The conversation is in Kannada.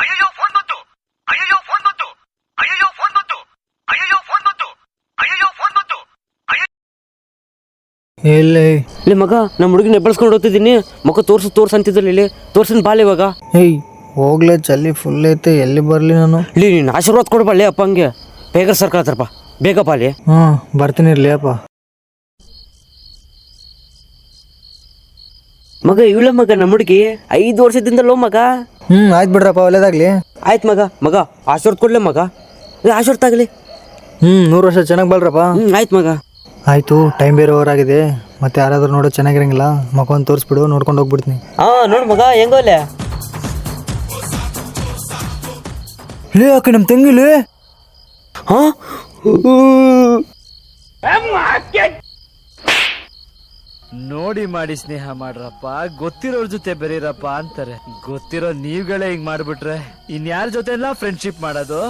ಅಯ್ಯೋ ಫೋನ್ ಬಂತು, ಅಯ್ಯೋ ಫೋನ್ ಬಂತು, ಅಯ್ಯೋ ಫೋನ್ ಬಂತು, ಅಯ್ಯೋ ಫೋನ್ ಬಂತು, ಅಯ್ಯೋ ಫೋನ್ ಬಂತು. ಎಲ್ಲಿ ಇಲ್ಲಿ ಮಗ ನಮ್ಮ ಹುಡುಗಿನ ಎಬ್ಬಳ್ಸ್ಕೊಂಡು ಹೋಗ್ತಿದ್ದೀನಿ. ಮಗ ತೋರ್ಸು ಅಂತಿದ್ದಲ್ಲಿ ಇಲ್ಲಿ ತೋರ್ಸಿನ ಬಾಲ್ ಇವಾಗ. ಏಯ್ ಹೋಗ್ಲೇ ಚಳಿ ಫುಲ್ ಐತೆ, ಎಲ್ಲಿ ಬರಲಿ ನಾನು? ಇಲ್ಲಿ ನೀನು ಆಶೀರ್ವಾದ ಕೊಡ್ಬಳ್ಳಿ ಅಪ್ಪ, ಹಂಗೆ ಬೇಗ ಸರ್ಕತ್ತರಪ್ಪ, ಬೇಗ ಪಾಲಿ. ಬರ್ತೀನಿ ಇರ್ಲಿ ಅಪ್ಪ. ಮಗ ಇವಳ ಮಗ ನಮ್ಮ ಹುಡುಗಿ 5 ವರ್ಷದಿಂದಲೋ ಮಗ. ಆಯ್ತು ಬಿಡ್ರಪ್ಪ, ಒಳ್ಳೇದಾಗ್ಲಿ. ಆಯ್ತು ಮಗ, ಮಗ ಆಶೀರ್ವಾದ ಕೊಡ್ಲೆ ಮಗ, ಆಶೀರ್ವಾದ ತಗಲಿ. 100 ವರ್ಷ ಚೆನ್ನಾಗಿ ಬಲ್ರಪ್ಪ. ಆಯ್ತು ಮಗ. ಆಯ್ತು, ಟೈಮ್ ಬೇರೆ ಓವರ್ ಆಗಿದೆ, ಮತ್ತೆ ಯಾರಾದ್ರೂ ನೋಡೋದು ಚೆನ್ನಾಗಿರಂಗಿಲ್ಲ. ಮಕ್ಕಳನ್ನ ತೋರಿಸ್ಬಿಡು, ನೋಡ್ಕೊಂಡು ಹೋಗ್ಬಿಡ್ತೀನಿ. ನೋಡು ಮಗ ಹೆಂಗೋಲೆ. ಲೇ ಅಕ್ಕ, ನಮ್ಮ ತಂಗಿಲಿ. ನೋಡಿ ಮಾಡಿ ಸ್ನೇಹ ಮಾಡ್ರಪ್ಪ, ಗೊತ್ತಿರೋರ್ ಜೊತೆ ಬೆರೀರಪ್ಪ ಅಂತಾರೆ. ಗೊತ್ತಿರೋ ನೀವುಗಳೇ ಹಿಂಗ್ ಮಾಡ್ಬಿಟ್ರೆ ಇನ್ಯಾರ ಜೊತೆ ಎಲ್ಲ ಫ್ರೆಂಡ್ಶಿಪ್ ಮಾಡೋದು?